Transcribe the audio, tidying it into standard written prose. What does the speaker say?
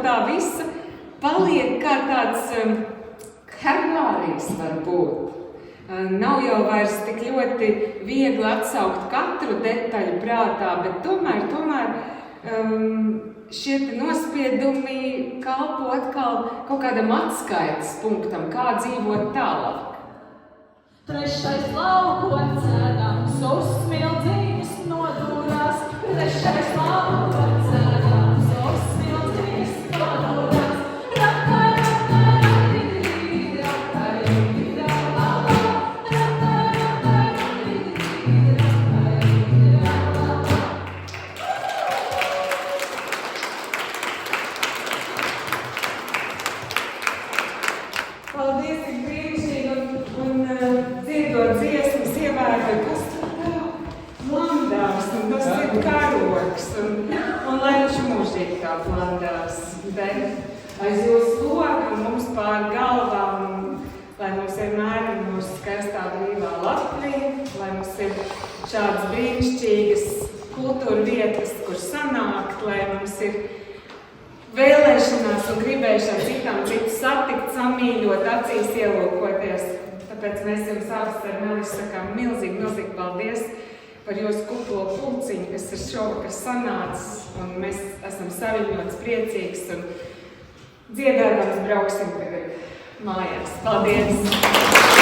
tā visa paliek kā tāds herbārijs varbūt. Nav jau vairs tik ļoti viegli atsaukt katru detaļu prātā, bet tomēr šie nospiedumi kalpo atkal kaut kādam atskaites punktam, kā dzīvot tālāk. Trešais laukons ēdams, uzsmildzījis nodūrās. Trešais laukons ēdams, uzsmildzījis nodūrās. Paldies, tik brīnišķīgi un dziedot dziesmas, ievēroju, kas tur tā blandās, un tas ir karogs, un lai viņš mūžīgi tā blandās, bet aiz jūsu loga mums pār galvām, lai mums vienmēr ir mūsu skaistā brīvā Latvija, lai mums ir šādas brīnišķīgas kultūra vietas, kur sanākt, lai mums ir vēlēšanās un gribēšana citām citu satikt, samīļot, acīs ielūkoties. Tāpēc mēs jums abas ar Melisu sakām milzīgi paldies par jūsu kuplo pulciņu, kas ir šovakar sanācis, un mēs esam saviņots, priecīgs, un dziedādams brauksim tagad mājās. Paldies!